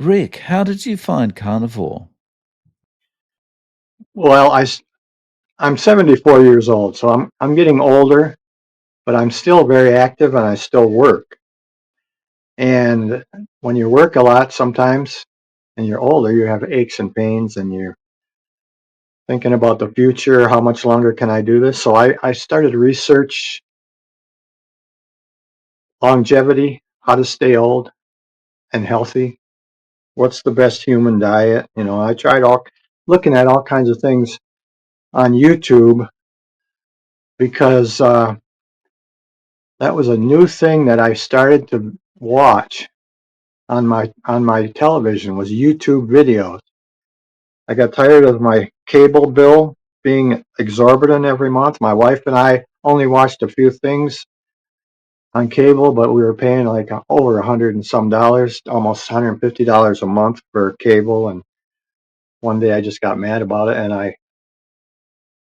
Rick, how did you find carnivore? Well, I'm 74 years old, so I'm getting older, but I'm still very active and I still work. And when you work a lot sometimes and you're older, you have aches and pains and you're thinking about the future, how much longer can I do this? So I started to research longevity, how to stay old and healthy. What's the best human diet? I tried all looking at all kinds of things on YouTube because that was a new thing that I started to watch on my television was YouTube videos. I got tired of my cable bill being exorbitant every month. My wife and I only watched a few things on cable, but we were paying like over $100 and some, almost $150 a month for cable. And one day I just got mad about it and I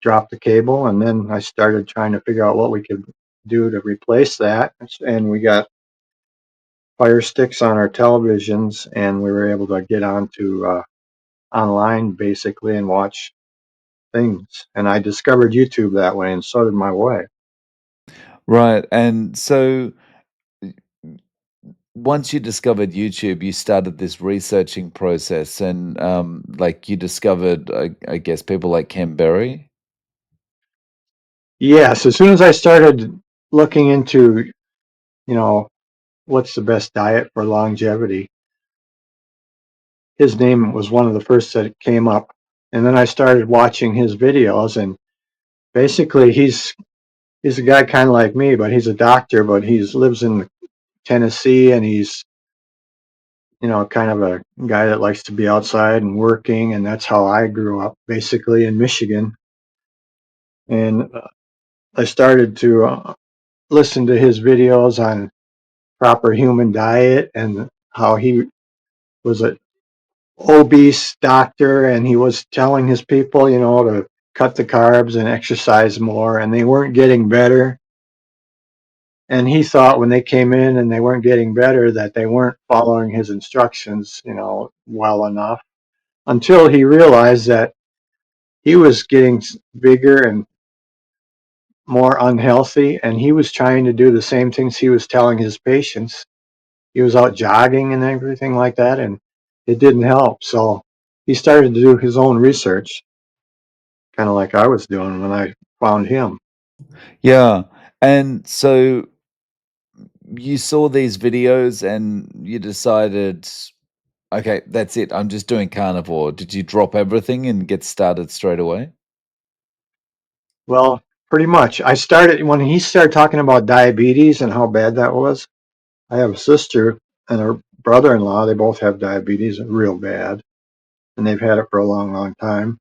dropped the cable. And then I started trying to figure out what we could do to replace that. And we got Fire sticks on our televisions, and we were able to get onto online basically and watch things. And I discovered YouTube that way, and so did my wife. Right, and so once you discovered YouTube, you started this researching process, and like you discovered, I guess, people like Ken Berry. Yes, as soon as I started looking into, you know, what's the best diet for longevity, his name was one of the first that came up. And then I started watching his videos, and basically he's a guy kind of like me, but he's a doctor, but he's lives in Tennessee, and he's kind of a guy that likes to be outside and working, and that's how I grew up, basically in Michigan. And I started to listen to his videos on proper human diet and how he was a obese doctor, and he was telling his people, to cut the carbs and exercise more, and they weren't getting better. And he thought when they came in and they weren't getting better that they weren't following his instructions, well enough until he realized that he was getting bigger and more unhealthy, and he was trying to do the same things he was telling his patients. He was out jogging and everything like that, and it didn't help. So he started to do his own research, kind of like I was doing when I found him. Yeah, and so you saw these videos and you decided, okay, that's it. I'm just doing carnivore. Did you drop everything and get started straight away? Well, pretty much. I started when he started talking about diabetes and how bad that was. I have a sister and her brother-in-law. They both have diabetes, real bad, and they've had it for a long, long time.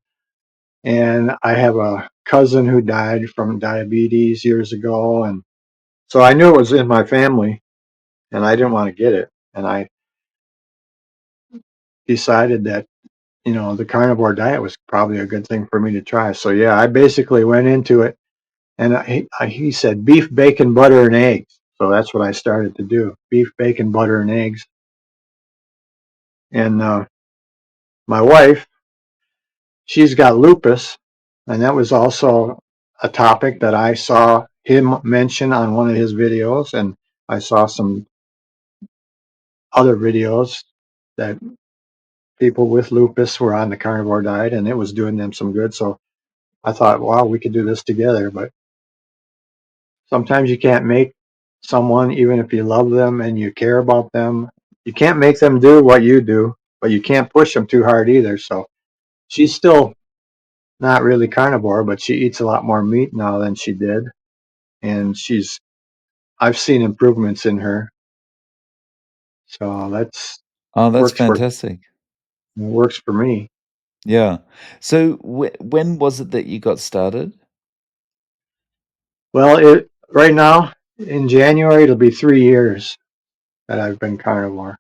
And I have a cousin who died from diabetes years ago, and so I knew it was in my family, and I didn't want to get it. And I decided that the carnivore diet was probably a good thing for me to try. So yeah, I basically went into it, and he said beef, bacon, butter, and eggs. So that's what I started to do: beef, bacon, butter, and eggs. And my wife, she's got lupus, and that was also a topic that I saw him mention on one of his videos, and I saw some other videos that people with lupus were on the carnivore diet, and it was doing them some good. So I thought, wow, we could do this together. But sometimes you can't make someone, even if you love them and you care about them, you can't make them do what you do, but you can't push them too hard either. So she's still not really carnivore, but she eats a lot more meat now than she did. And I've seen improvements in her. So that's Oh, that's works for fantastic. works for me. Yeah. So when was it that you got started? Well, it right now in January it'll be 3 years that I've been carnivore.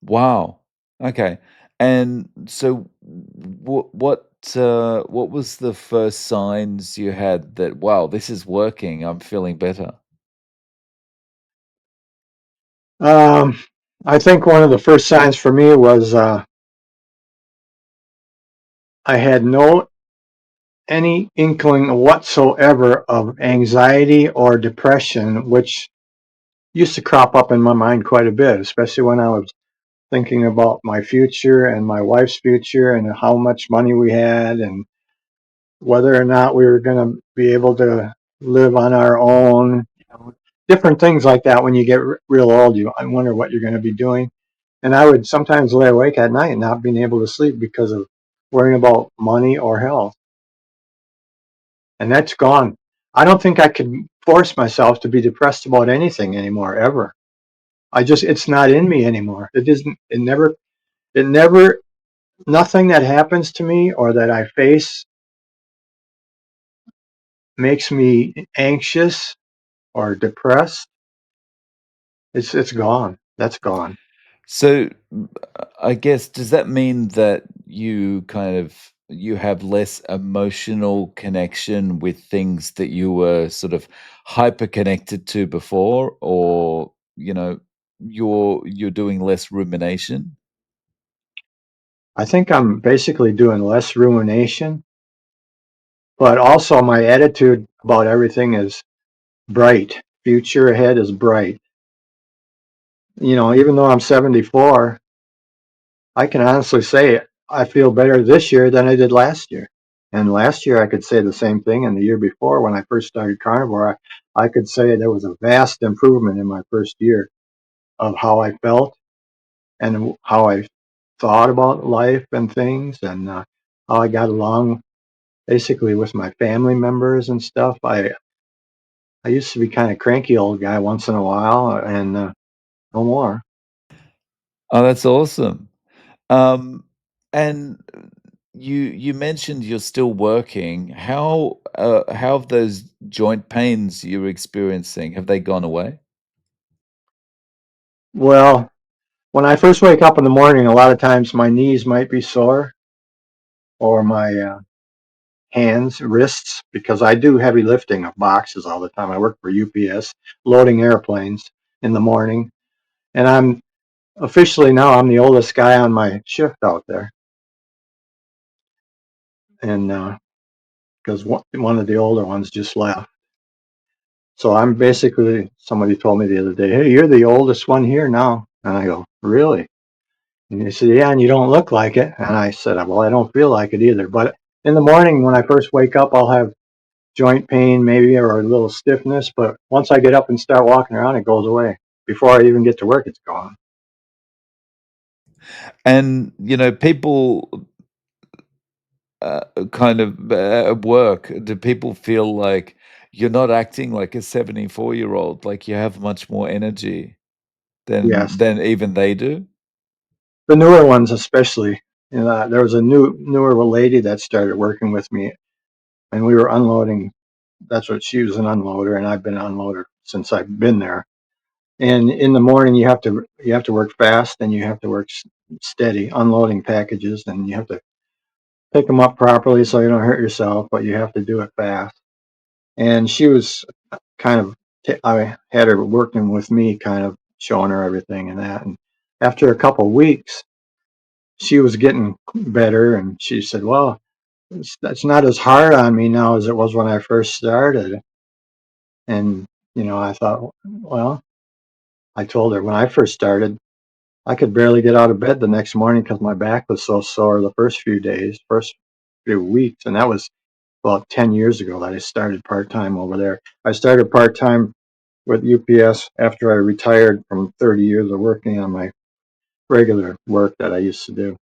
Wow. Okay. And so what was the first signs you had that, wow, this is working, I'm feeling better? Um, I think one of the first signs for me was I had no any inkling whatsoever of anxiety or depression, which used to crop up in my mind quite a bit, especially when I was thinking about my future and my wife's future and how much money we had and whether or not we were going to be able to live on our own. Different things like that. When you get real old, I wonder what you're going to be doing. And I would sometimes lay awake at night not being able to sleep because of worrying about money or health. And that's gone. I don't think I could force myself to be depressed about anything anymore, ever. It's not in me anymore. It never, nothing that happens to me or that I face makes me anxious or depressed. It's gone. That's gone. So, I guess, does that mean that you have less emotional connection with things that you were sort of hyper connected to before, or, you're doing less rumination? I think I'm basically doing less rumination, but also my attitude about everything is bright. Future ahead is bright. Even though I'm 74, I can honestly say I feel better this year than I did last year. And last year I could say the same thing, and the year before when I first started carnivore, I could say there was a vast improvement in my first year of how I felt and how I thought about life and things, and how I got along basically with my family members and stuff. I used to be kind of cranky old guy once in a while, and no more. Oh, that's awesome. Um, and you mentioned you're still working. How have those joint pains you're experiencing, have they gone away? Well, when I first wake up in the morning, a lot of times my knees might be sore or my hands, wrists, because I do heavy lifting of boxes all the time. I work for UPS, loading airplanes in the morning, and I'm the oldest guy on my shift out there, and because one of the older ones just left. So I'm basically, somebody told me the other day, "Hey, you're the oldest one here now." And I go, "Really?" And he said, "Yeah, and you don't look like it." And I said, "Well, I don't feel like it either." But in the morning when I first wake up, I'll have joint pain maybe or a little stiffness. But once I get up and start walking around, it goes away. Before I even get to work, it's gone. And, people, at work, do people feel like you're not acting like a 74-year-old, like you have much more energy than Yes. even they do? The newer ones, especially. There was a newer lady that started working with me, and we were unloading. That's what she was, an unloader, and I've been an unloader since I've been there. And in the morning, you have to work fast, and you have to work steady, unloading packages, and you have to pick them up properly so you don't hurt yourself, but you have to do it fast. And she was kind of, I had her working with me, kind of showing her everything and that. And after a couple of weeks, she was getting better, and she said, "Well, it's not as hard on me now as it was when I first started." And I thought, well, I told her when I first started, I could barely get out of bed the next morning because my back was so sore the first few days, first few weeks, and that was about 10 years ago that I started part time over there. I started part time with UPS after I retired from 30 years of working on my regular work that I used to do.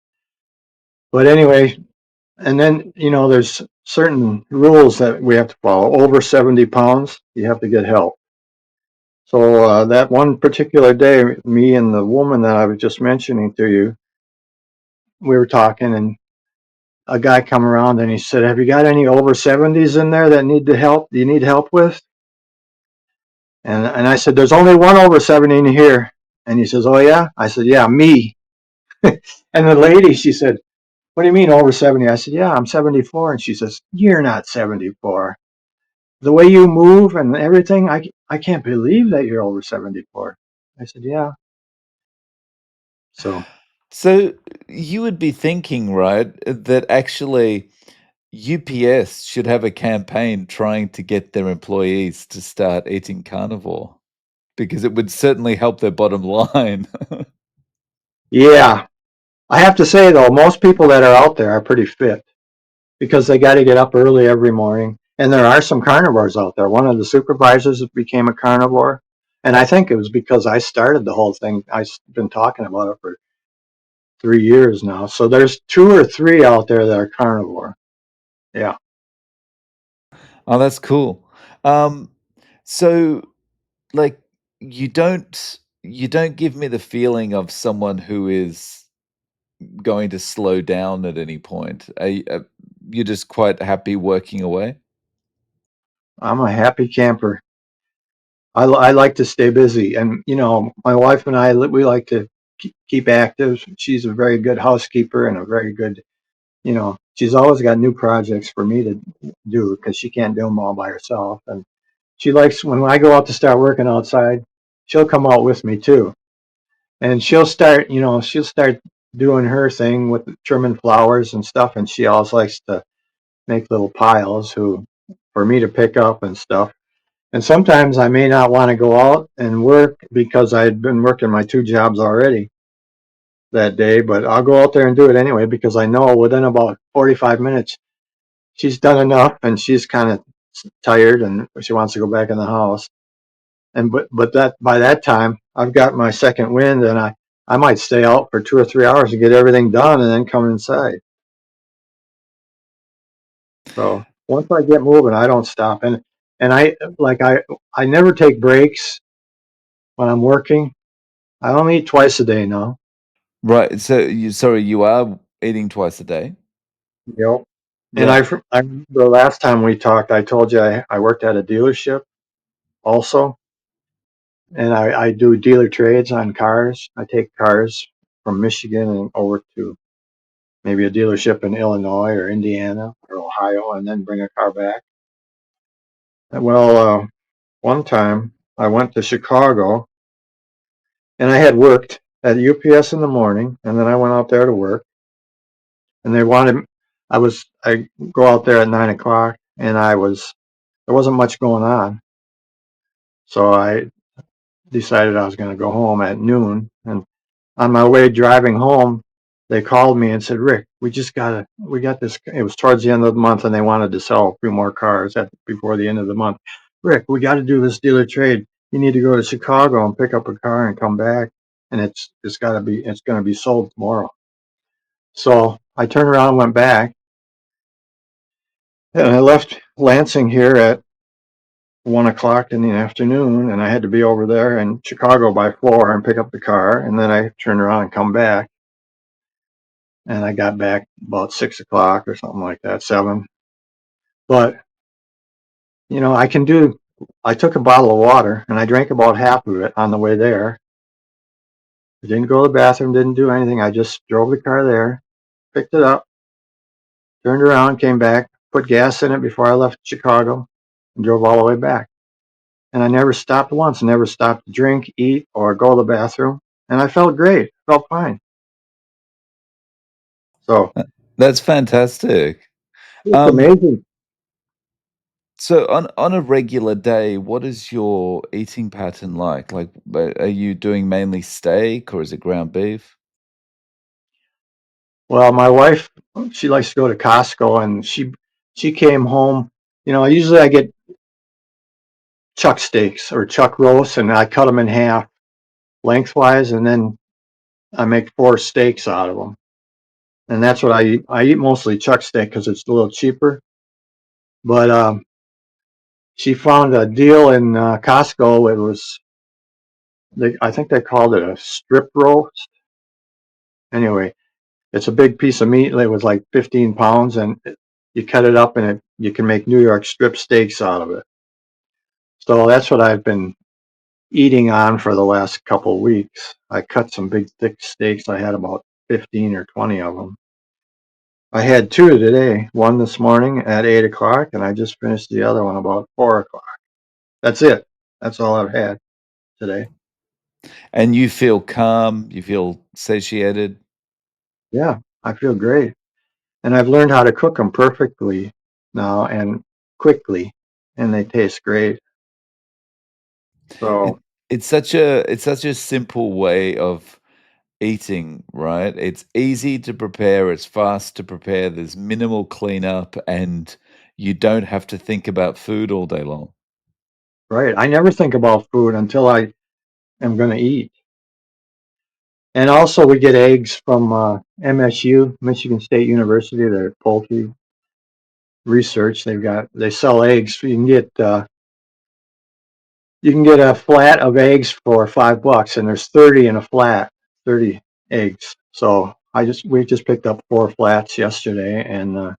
But anyway, and then, there's certain rules that we have to follow. Over 70 pounds, you have to get help. So that one particular day, me and the woman that I was just mentioning to you, we were talking, and a guy come around and he said, "Have you got any over 70s in there that need the help? You need help with?" And I said, "There's only one over 70 in here." And he says, "Oh yeah?" I said, "Yeah, me." And the lady, she said, "What do you mean over 70?" I said, "Yeah, I'm 74." And she says, "You're not 74. The way you move and everything, I can't believe that you're over 74." I said, "Yeah." So So you would be thinking, right, that actually UPS should have a campaign trying to get their employees to start eating carnivore because it would certainly help their bottom line. yeah, I have to say though, most people that are out there are pretty fit because they got to get up early every morning. And there are some carnivores out there. One of the supervisors became a carnivore. And I think it was because I started the whole thing. I've been talking about it for 3 years now. So there's two or three out there that are carnivore. Yeah. Oh, that's cool. Um, so like you don't give me the feeling of someone who is going to slow down at any point. You're just quite happy working away? I'm a happy camper. I like to stay busy. And, my wife and I, we like to keep active. She's a very good housekeeper and a very good, she's always got new projects for me to do because she can't do them all by herself. And she likes when I go out to start working outside, she'll come out with me too. And she'll start doing her thing with trimming flowers and stuff. And she always likes to make little piles for me to pick up and stuff. And sometimes I may not want to go out and work because I had been working my two jobs already that day, but I'll go out there and do it anyway because I know within about 45 minutes she's done enough and she's kind of tired and she wants to go back in the house. And but that by that time I've got my second wind and I might stay out for 2 or 3 hours and get everything done and then come inside. So once I get moving, I don't stop. And I never take breaks when I'm working. I only eat twice a day now. Right, so you are eating twice a day? Yep. And Right. I remember the last time we talked, I told you I worked at a dealership also, and I do dealer trades on cars. I take cars from Michigan and over to maybe a dealership in Illinois or Indiana or Ohio, and then bring a car back. Well, one time I went to Chicago, and I had worked at UPS in the morning, and then I went out there to work, and they wanted I go out there at 9 o'clock, and there wasn't much going on, so I decided I was going to go home at noon. And on my way driving home, they called me and said, "Rick, we got this." It was towards the end of the month, and they wanted to sell a few more cars before the end of the month. Rick, we got to do this dealer trade. You need to go to Chicago and pick up a car and come back, and it's going to be sold tomorrow. So I turned around and went back, and I left Lansing here at 1 o'clock in the afternoon, and I had to be over there in Chicago by 4 and pick up the car, and then I turned around and come back, and I got back about 6 o'clock or something like that, 7. But I can do. I took a bottle of water and I drank about half of it on the way there. I didn't go to the bathroom, didn't do anything. I just drove the car there, picked it up, turned around, came back, put gas in it before I left Chicago, and drove all the way back. And I never stopped once, never stopped to drink, eat, or go to the bathroom. And I felt great, felt fine. So That's fantastic. it's Um, amazing. so on a regular day, what is your eating pattern like? Like, are you doing mainly steak or is it ground beef? Well, my wife, she likes to go to Costco, and she came home. Usually I get chuck steaks or chuck roasts, and I cut them in half lengthwise, and then I make 4 steaks out of them. And that's what I eat. I eat mostly chuck steak because it's a little cheaper. But she found a deal in Costco. I think they called it a strip roast. Anyway, it's a big piece of meat. It was like 15 pounds, and you cut it up, and you can make New York strip steaks out of it. So that's what I've been eating on for the last couple of weeks. I cut some big thick steaks. I had about 15 or 20 of them. I had two today, one this morning at 8 o'clock, and I just finished the other one about 4 o'clock. That's it. That's all I've had today. And you feel calm, you feel satiated? Yeah, I feel great. And I've learned how to cook them perfectly now and quickly, and they taste great. It So, it's such a simple way of eating, right? It's easy to prepare, it's fast to prepare, there's minimal cleanup, and you don't have to think about food all day long. right, I never think about food until I am going to eat. And also, we get eggs from MSU, Michigan State University. Their poultry research. They sell eggs. You can get a flat of eggs for $5, and there's 30 in a flat, 30 eggs. So we just picked up 4 flats yesterday, and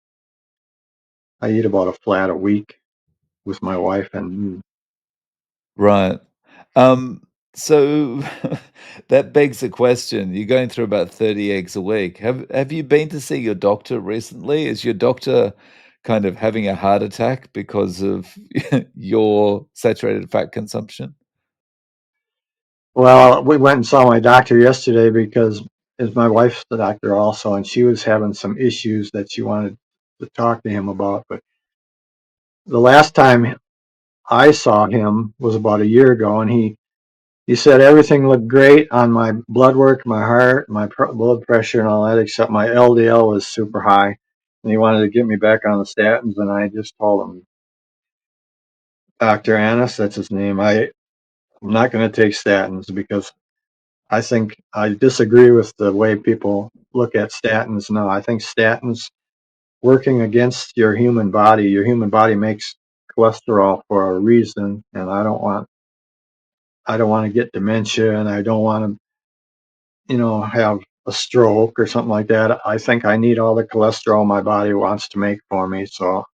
I eat about a flat a week with my wife. And Right. Um, so that begs the question. You're going through about 30 eggs a week. Have you been to see your doctor recently? Is your doctor kind of having a heart attack because of your saturated fat consumption? well, we went and saw my doctor yesterday because is my wife's the doctor also, and she was having some issues that she wanted to talk to him about. But the last time I saw him was about a year ago, and he said everything looked great on my blood work, my heart, my blood pressure, and all that, except my LDL was super high, and he wanted to get me back on the statins. And I just told him, Doctor Annis, that's his name. I'm not going to take statins because I think I disagree with the way people look at statins now. I think statins working against your human body. Your human body makes cholesterol for a reason, and I don't want to get dementia, and I don't want to, have a stroke or something like that. I think I need all the cholesterol my body wants to make for me. So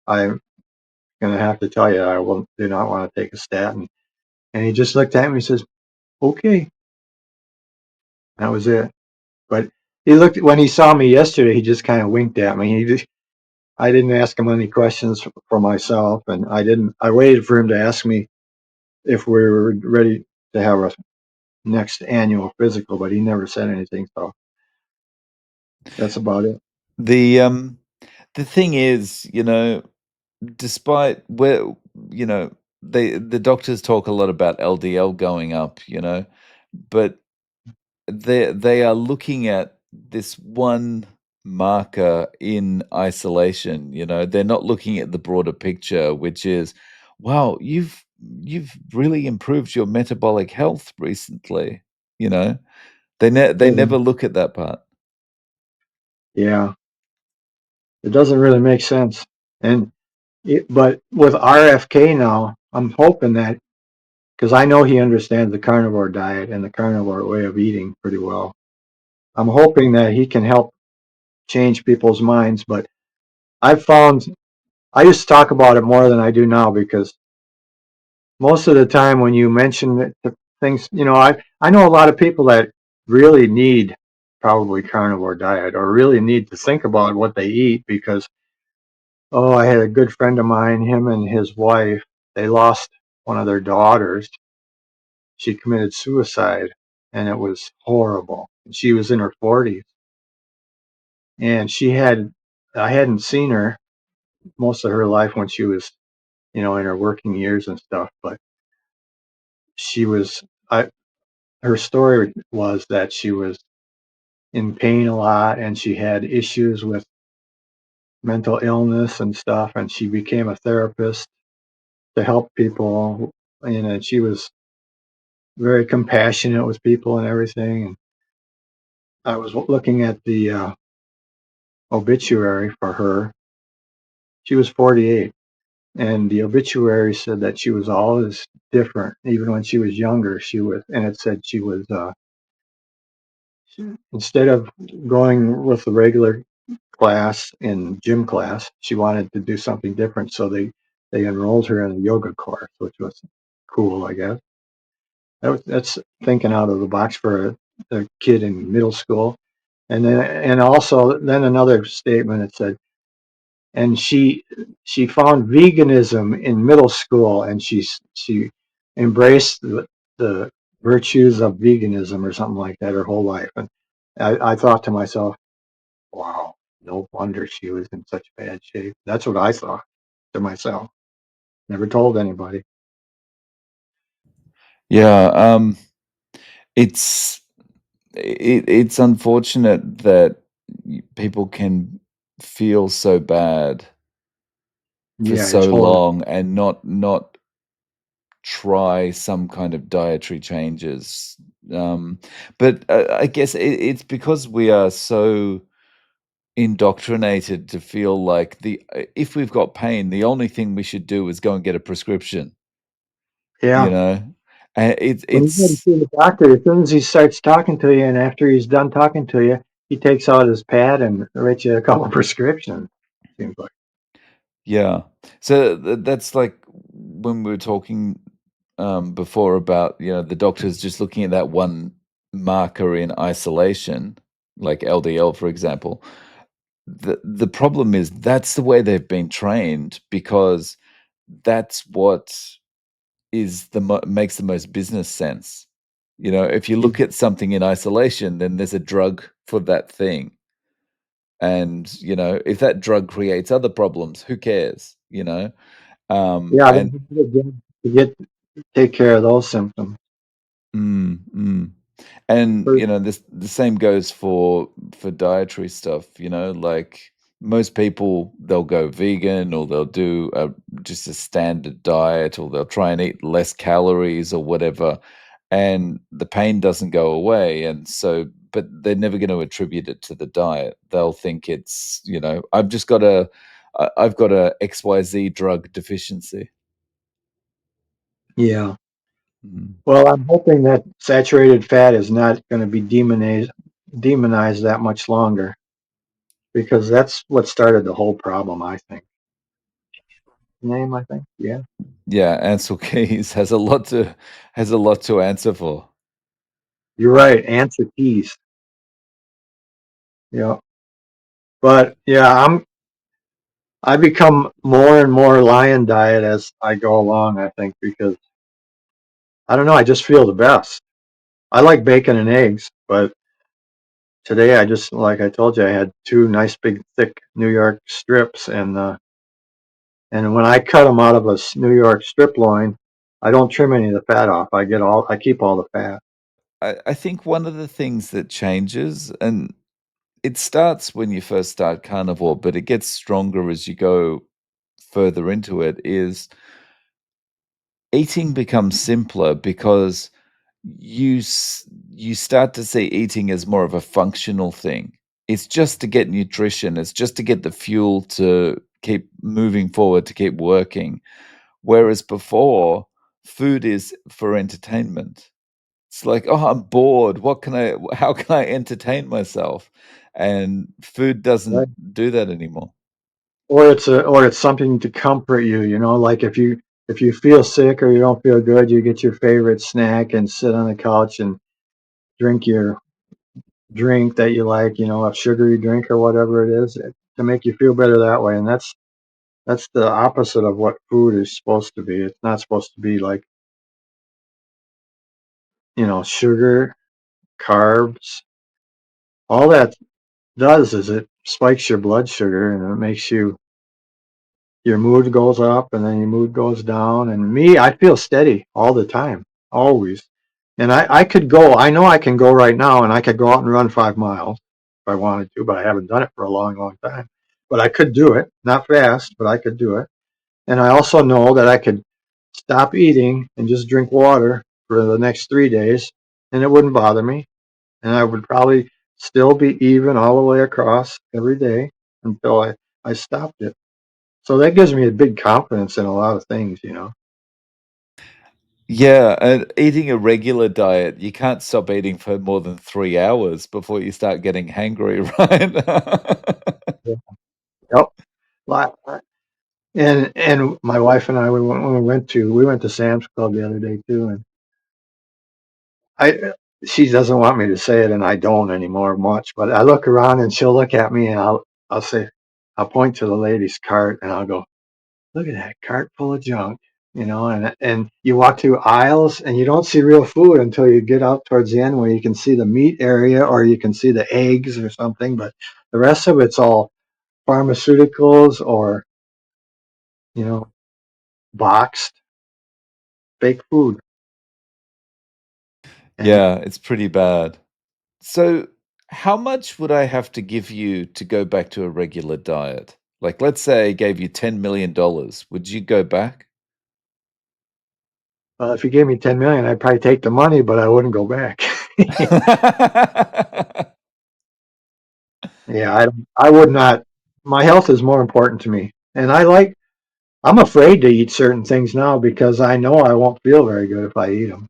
I'm going to have to tell you, do not want to take a statin. And he just looked at me and says, okay, that was it. But when he saw me yesterday, he just kind of winked at me. I didn't ask him any questions for myself. And I waited for him to ask me if we were ready to have a next annual physical, but he never said anything. So that's about it. The the thing is, despite where the doctors talk a lot about LDL going up, but they are looking at this one marker in isolation, they're not looking at the broader picture, which is, wow, you've really improved your metabolic health recently, you know? They Yeah. never look at that part. Yeah. It doesn't really make sense. But with RFK now, I'm hoping that because I know he understands the carnivore diet and the carnivore way of eating pretty well. I'm hoping that he can help change people's minds. But I've found I used to talk about it more than I do now because most of the time when you mention things, I know a lot of people that really need probably carnivore diet or really need to think about what they eat because I had a good friend of mine, him and his wife, they lost one of their daughters. She committed suicide, and it was horrible. She was in her 40s, and I hadn't seen her most of her life when she was, in her working years and stuff, but she was, her story was that she was in pain a lot and she had issues with mental illness and stuff, and she became a therapist to help people, and she was very compassionate with people and everything. And I was looking at the obituary for her. She was 48, and the obituary said that she was always different. Even when she was younger, and it said she was, instead of going with the regular class in gym class, she wanted to do something different. So they enrolled her in a yoga course, which was cool, I guess. That's thinking out of the box for a kid in middle school. And also then another statement it said, and she found veganism in middle school, and she embraced the virtues of veganism or something like that her whole life. And I thought to myself, wow, no wonder she was in such bad shape. That's what I thought to myself. Never told anybody. Yeah, it's it's unfortunate that people can feel so bad for Yeah, it's so horrible. long and not try some kind of dietary changes. Um, but I guess it's because we are so indoctrinated to feel like if we've got pain, the only thing we should do is go and get a prescription, you Yeah. know? And When you go to it's see the doctor, as soon as he starts talking to you, and after he's done talking to you, he takes out his pad and writes you a couple prescriptions. Seems like. yeah. So that's like when we were talking before about, the doctors just looking at that one marker in isolation, like LDL, for example. The problem is that's the way they've been trained because that's what makes the most business sense. If you Yeah, look at something in isolation, then there's a drug for that thing. And, if that drug creates other problems, who cares? yeah, And to get take care of those symptoms. mm, mm. And, First, the same goes for dietary stuff, like most people, they'll go vegan or they'll do just a standard diet or they'll try and eat less calories or whatever, and the pain doesn't go away. And so, but they're never going to attribute it to the diet. They'll think it's, I've got a XYZ drug deficiency. yeah. Mm. Well, I'm hoping that saturated fat is not going to be demonized that much longer because that's what started the whole problem. I think. Name, I think. Yeah, Yeah, Ansel Keys has a lot to answer for. you're right. Answer keys. Yeah, but yeah, I become more and more lion diet as I go along. I think because I don't know. I just feel the best. I like bacon and eggs, but today I just like I told you I had two nice big thick New York strips, and when I cut them out of a New York strip loin, I don't trim any of the fat off. I keep all the fat. I think one of the things that changes, and it starts when you first start carnivore, but it gets stronger as you go further into it, is eating becomes simpler because you start to see eating as more of a functional thing. It's just to get nutrition, it's just to get the fuel to keep moving forward, to keep working. Whereas before, food is for entertainment. It's like, "Oh, I'm bored. How can I entertain myself?" And food doesn't Right. do that anymore. Or it's something to comfort you. You know, like if you feel sick or you don't feel good, you get your favorite snack and sit on the couch and drink your drink that you like. You know, a sugary drink or whatever it is to make you feel better that way. And that's the opposite of what food is supposed to be. It's not supposed to be like, sugar, carbs. All that does is it spikes your blood sugar and it makes your mood goes up and then your mood goes down. And me, I feel steady all the time, always. And I could go, I know I can go right now and I could go out and run 5 miles if I wanted to, but I haven't done it for a long, long time. But I could do it, not fast, but I could do it. And I also know that I could stop eating and just drink water for the next 3 days and it wouldn't bother me. And I would probably still be even all the way across every day until I stopped it. So that gives me a big confidence in a lot of things. Yeah, and eating a regular diet, you can't stop eating for more than 3 hours before you start getting hangry, right? Yeah. Yep. And my wife and I we went to Sam's Club the other day too, and I she doesn't want me to say it, and I don't anymore much. But I look around and she'll look at me, and I'll say I'll point to the lady's cart, and I'll go, "Look at that cart full of junk." and you walk through aisles and you don't see real food until you get out towards the end where you can see the meat area or you can see the eggs or something, but the rest of it's all pharmaceuticals or, you know, boxed fake food. And Yeah, it's pretty bad. So, how much would I have to give you to go back to a regular diet? Like, let's say I gave you $10 million. Would you go back? if you gave me 10 million, I'd probably take the money, but I wouldn't go back. Yeah, I would not. My health is more important to me. And I'm afraid to eat certain things now because I know I won't feel very good if I eat them.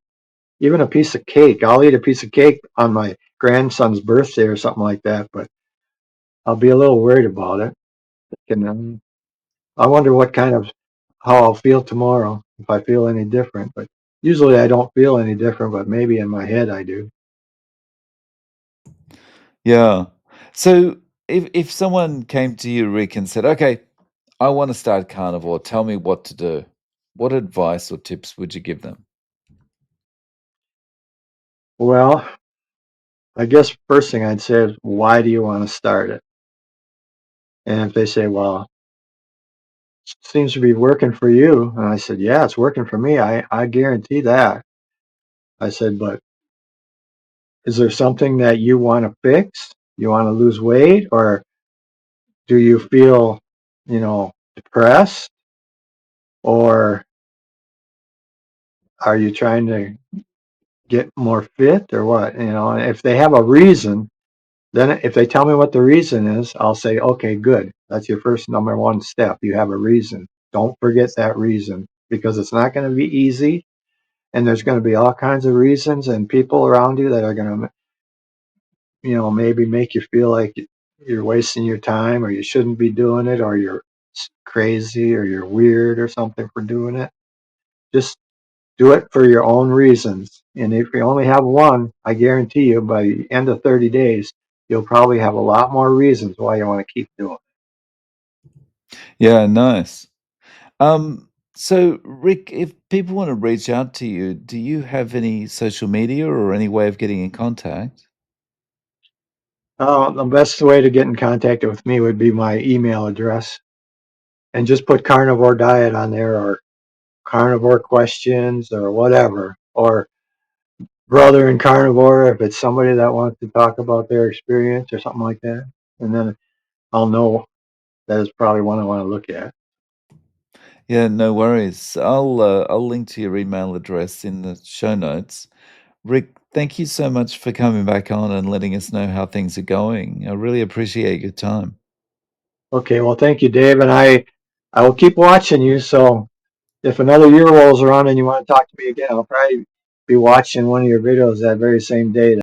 Even a piece of cake. I'll eat a piece of cake on my grandson's birthday or something like that, but I'll be a little worried about it. And I wonder how I'll feel tomorrow if I feel any different. But usually I don't feel any different, but maybe in my head I do. Yeah. So, if someone came to you, Rick, and said, "Okay, I want to start carnivore. Tell me what to do." What advice or tips would you give them? Well, I guess first thing I'd say is, why do you want to start it? And if they say, well, it seems to be working for you. And I said, yeah, it's working for me. I guarantee that. I said, but is there something that you want to fix? You want to lose weight, or do you feel, depressed, or are you trying to get more fit, or what? And if they have a reason, then if they tell me what the reason is, I'll say, okay, good. That's your first number one step. You have a reason. Don't forget that reason because it's not going to be easy. And there's going to be all kinds of reasons and people around you that are going to, maybe make you feel like you're wasting your time or you shouldn't be doing it or you're crazy or you're weird or something for doing it. Just do it for your own reasons. And if you only have one, I guarantee you by the end of 30 days, you'll probably have a lot more reasons why you want to keep doing it. Yeah, nice. So Rick, if people want to reach out to you, do you have any social media or any way of getting in contact? The best way to get in contact with me would be my email address and just put carnivore diet on there or carnivore questions or whatever, or brother in carnivore if it's somebody that wants to talk about their experience or something like that. And then I'll know that is probably one I want to look at. Yeah, no worries. I'll link to your email address in the show notes. Rick, thank you so much for coming back on and letting us know how things are going. I really appreciate your time. Okay, well, thank you, Dave, and I will keep watching you. So if another year rolls around and you want to talk to me again, I'll probably be watching one of your videos that very same day.